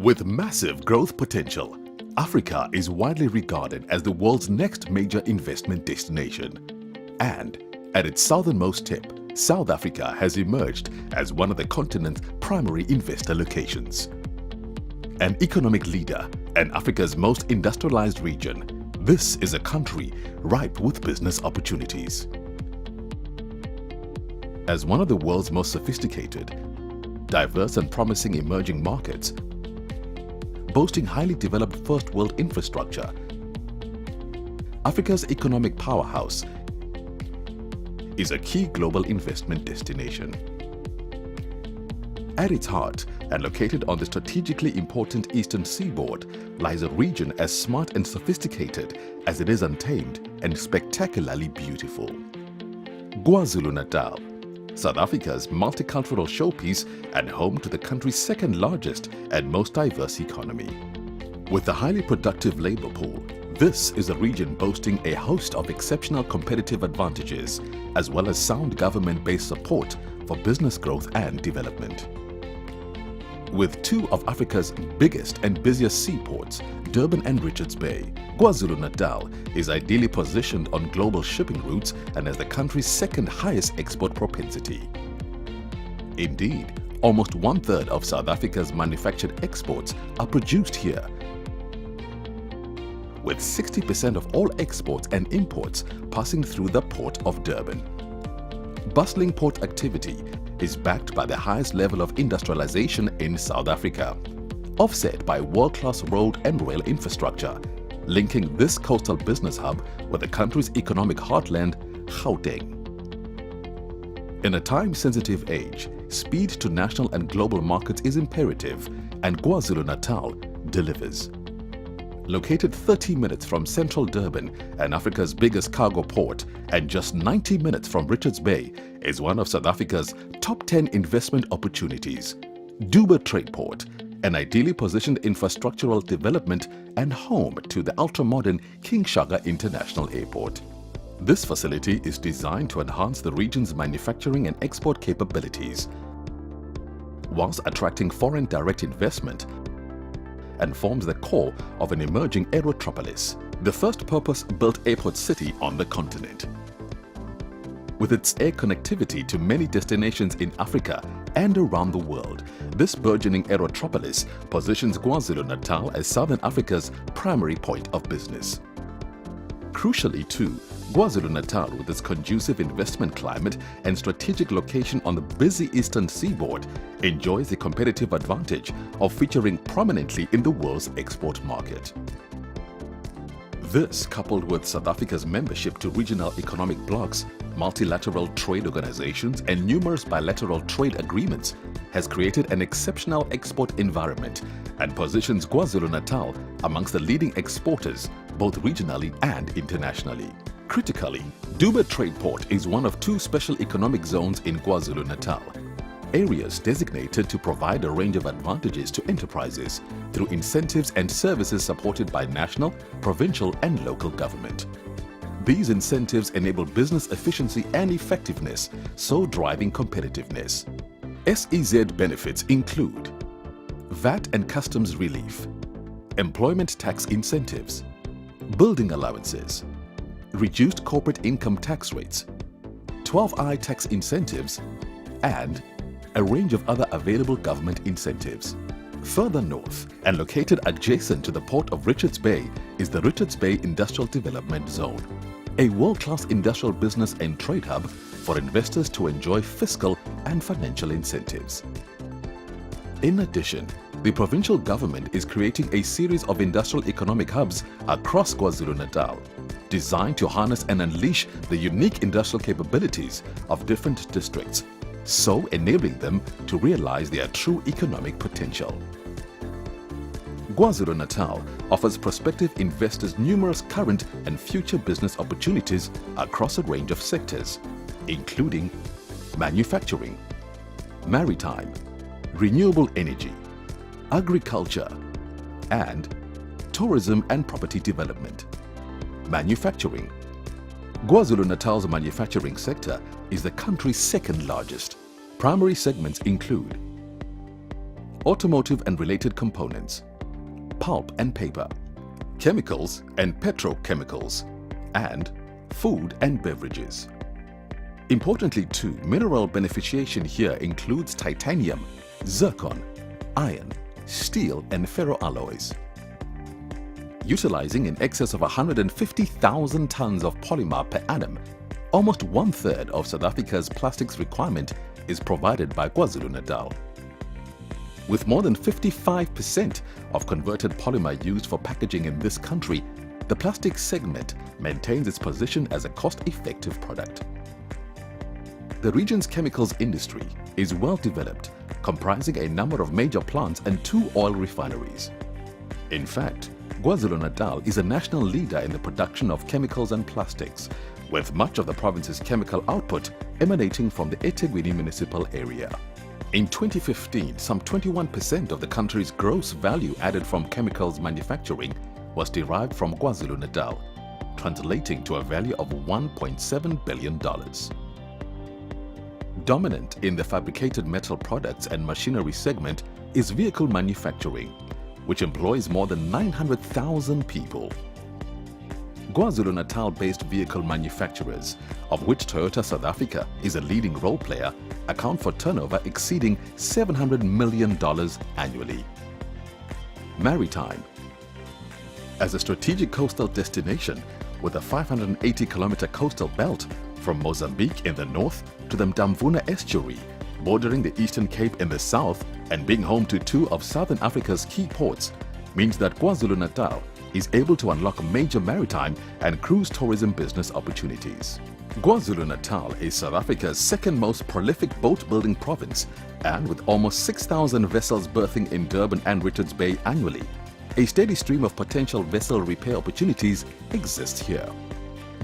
With massive growth potential, Africa is widely regarded as the world's next major investment destination. And at its southernmost tip, South Africa has emerged as one of the continent's primary investor locations. An economic leader and Africa's most industrialized region, this is a country ripe with business opportunities. As one of the world's most sophisticated, diverse and promising emerging markets, boasting highly developed first-world infrastructure, Africa's economic powerhouse is a key global investment destination. At its heart and located on the strategically important eastern seaboard lies a region as smart and sophisticated as it is untamed and spectacularly beautiful. KwaZulu-Natal, South Africa's multicultural showpiece and home to the country's second largest and most diverse economy. With a highly productive labor pool, this is a region boasting a host of exceptional competitive advantages as well as sound government-based support for business growth and development. With two of Africa's biggest and busiest seaports, Durban and Richards Bay, KwaZulu-Natal is ideally positioned on global shipping routes and has the country's second highest export propensity. Indeed, almost one-third of South Africa's manufactured exports are produced here, with 60% of all exports and imports passing through the port of Durban. Bustling port activity is backed by the highest level of industrialization in South Africa, offset by world-class road and rail infrastructure, linking this coastal business hub with the country's economic heartland, Gauteng. In a time-sensitive age, speed to national and global markets is imperative, and KwaZulu-Natal delivers. Located 30 minutes from central Durban and Africa's biggest cargo port and just 90 minutes from Richards Bay is one of South Africa's top 10 investment opportunities. Durban Trade Port, an ideally positioned infrastructural development and home to the ultra-modern King Shaka International Airport. This facility is designed to enhance the region's manufacturing and export capabilities, whilst attracting foreign direct investment, and forms the core of an emerging aerotropolis, the first purpose-built airport city on the continent. With its air connectivity to many destinations in Africa and around the world, this burgeoning aerotropolis positions KwaZulu-Natal as Southern Africa's primary point of business. Crucially too, KwaZulu-Natal, with its conducive investment climate and strategic location on the busy eastern seaboard, enjoys the competitive advantage of featuring prominently in the world's export market. This, coupled with South Africa's membership to regional economic blocs, multilateral trade organizations and numerous bilateral trade agreements, has created an exceptional export environment and positions KwaZulu-Natal amongst the leading exporters, both regionally and internationally. Critically, Durban Trade Port is one of two special economic zones in KwaZulu-Natal, areas designated to provide a range of advantages to enterprises through incentives and services supported by national, provincial and local government. These incentives enable business efficiency and effectiveness, so driving competitiveness. SEZ benefits include VAT and customs relief, employment tax incentives, building allowances, reduced corporate income tax rates, 12I tax incentives, and a range of other available government incentives. Further north and located adjacent to the port of Richards Bay is the Richards Bay Industrial Development Zone, a world-class industrial business and trade hub for investors to enjoy fiscal and financial incentives. In addition, the provincial government is creating a series of industrial economic hubs across KwaZulu-Natal, designed to harness and unleash the unique industrial capabilities of different districts, so enabling them to realize their true economic potential. KwaZulu-Natal offers prospective investors numerous current and future business opportunities across a range of sectors, including manufacturing, maritime, renewable energy, agriculture, and tourism and property development. Manufacturing. KwaZulu-Natal's manufacturing sector is the country's second largest. Primary segments include automotive and related components, pulp and paper, chemicals and petrochemicals, and food and beverages. Importantly too, mineral beneficiation here includes titanium, zircon, iron, steel and ferroalloys. Utilizing in excess of 150,000 tons of polymer per annum, almost 1/3 of South Africa's plastics requirement is provided by KwaZulu-Natal. With more than 55% of converted polymer used for packaging in this country, the plastics segment maintains its position as a cost-effective product. The region's chemicals industry is well developed, comprising a number of major plants and 2 oil refineries. In fact, KwaZulu-Natal is a national leader in the production of chemicals and plastics, with much of the province's chemical output emanating from the eThekwini municipal area. In 2015, some 21% of the country's gross value added from chemicals manufacturing was derived from KwaZulu-Natal, translating to a value of $1.7 billion. Dominant in the fabricated metal products and machinery segment is vehicle manufacturing, which employs more than 900,000 people. KwaZulu-Natal-based vehicle manufacturers, of which Toyota South Africa is a leading role player, account for turnover exceeding $700 million annually. Maritime. As a strategic coastal destination with a 580-kilometer coastal belt from Mozambique in the north to the Mtamvuna estuary, bordering the Eastern Cape in the south and being home to 2 of Southern Africa's key ports, means that KwaZulu-Natal is able to unlock major maritime and cruise tourism business opportunities. KwaZulu-Natal is South Africa's second most prolific boat-building province, and with almost 6,000 vessels berthing in Durban and Richards Bay annually, a steady stream of potential vessel repair opportunities exists here.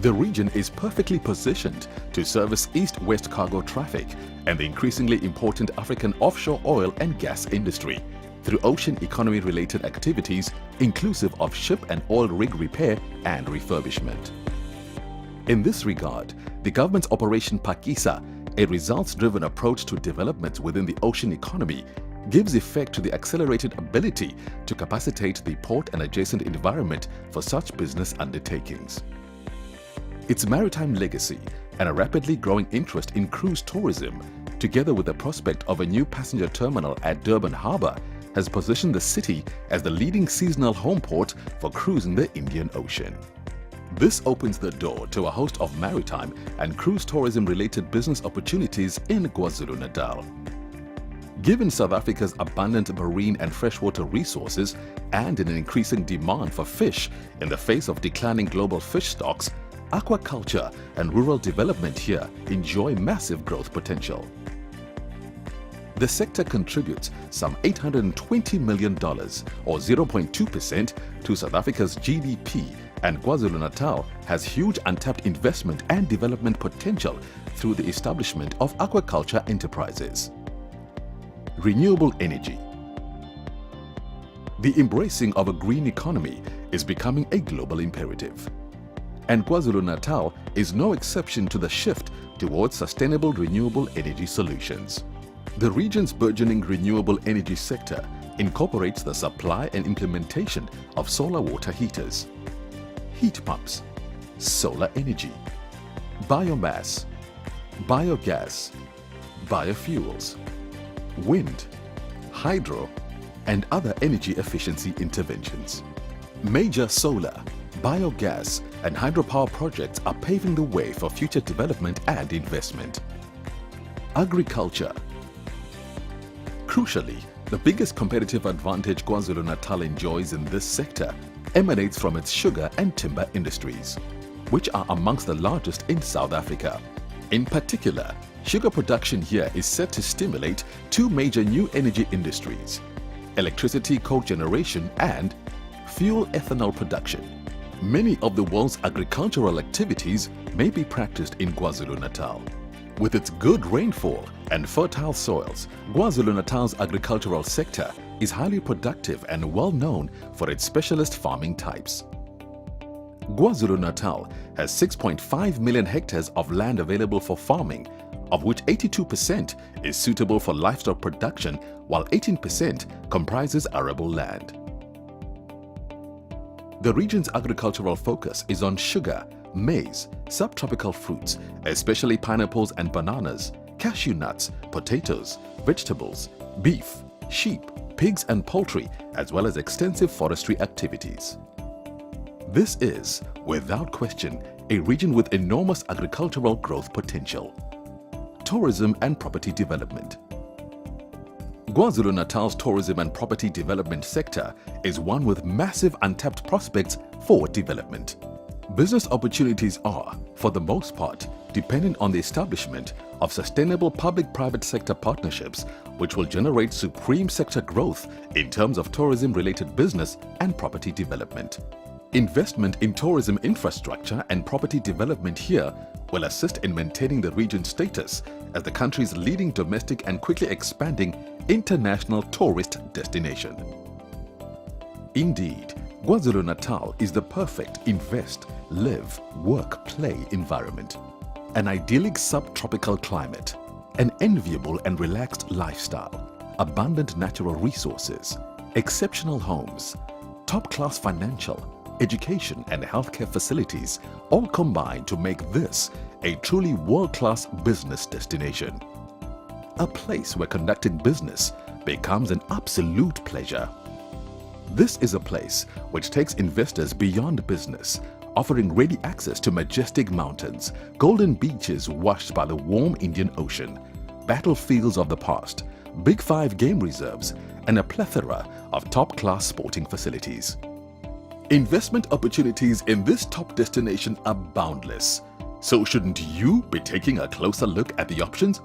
The region is perfectly positioned to service east-west cargo traffic and the increasingly important African offshore oil and gas industry through ocean economy-related activities inclusive of ship and oil rig repair and refurbishment. In this regard, the government's Operation Phakisa, a results-driven approach to development within the ocean economy, gives effect to the accelerated ability to capacitate the port and adjacent environment for such business undertakings. Its maritime legacy and a rapidly growing interest in cruise tourism, together with the prospect of a new passenger terminal at Durban Harbour, has positioned the city as the leading seasonal home port for cruising the Indian Ocean. This opens the door to a host of maritime and cruise tourism-related business opportunities in KwaZulu-Natal. Given South Africa's abundant marine and freshwater resources and an increasing demand for fish in the face of declining global fish stocks, aquaculture and rural development here enjoy massive growth potential. The sector contributes some $820 million or 0.2% to South Africa's GDP, and KwaZulu-Natal has huge untapped investment and development potential through the establishment of aquaculture enterprises. Renewable energy. The embracing of a green economy is becoming a global imperative, and KwaZulu-Natal is no exception to the shift towards sustainable renewable energy solutions. The region's burgeoning renewable energy sector incorporates the supply and implementation of solar water heaters, heat pumps, solar energy, biomass, biogas, biofuels, wind, hydro, and other energy efficiency interventions. Major solar, biogas, and hydropower projects are paving the way for future development and investment. Agriculture. Crucially, the biggest competitive advantage KwaZulu-Natal enjoys in this sector emanates from its sugar and timber industries, which are amongst the largest in South Africa. In particular, sugar production here is set to stimulate 2 major new energy industries: electricity cogeneration and fuel ethanol production. Many of the world's agricultural activities may be practiced in KwaZulu-Natal. With its good rainfall and fertile soils, KwaZulu-Natal's agricultural sector is highly productive and well known for its specialist farming types. KwaZulu-Natal has 6.5 million hectares of land available for farming, of which 82% is suitable for livestock production, while 18% comprises arable land. The region's agricultural focus is on sugar, maize, subtropical fruits, especially pineapples and bananas, cashew nuts, potatoes, vegetables, beef, sheep, pigs and poultry, as well as extensive forestry activities. This is, without question, a region with enormous agricultural growth potential. Tourism and property development. KwaZulu-Natal's tourism and property development sector is one with massive untapped prospects for development. Business opportunities are, for the most part, dependent on the establishment of sustainable public-private sector partnerships which will generate supreme sector growth in terms of tourism-related business and property development. Investment in tourism infrastructure and property development here will assist in maintaining the region's status as the country's leading domestic and quickly expanding international tourist destination. Indeed, KwaZulu-Natal is the perfect invest, live, work, play environment. An idyllic subtropical climate, an enviable and relaxed lifestyle, abundant natural resources, exceptional homes, top-class financial, education and healthcare facilities all combine to make this a truly world-class business destination. A place where conducting business becomes an absolute pleasure. This is a place which takes investors beyond business, offering ready access to majestic mountains, golden beaches washed by the warm Indian Ocean, battlefields of the past, Big Five game reserves, and a plethora of top-class sporting facilities. Investment opportunities in this top destination are boundless. So shouldn't you be taking a closer look at the options?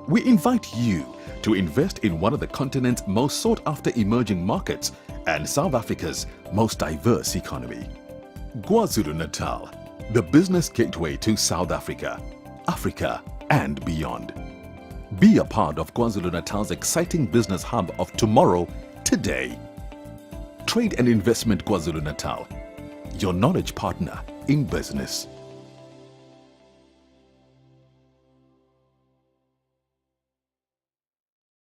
We invite you to invest in one of the continent's most sought-after emerging markets and South Africa's most diverse economy. KwaZulu-Natal, the business gateway to South Africa, Africa and beyond. Be a part of KwaZulu-Natal's exciting business hub of tomorrow, today. Trade and Investment KwaZulu-Natal, your knowledge partner in business.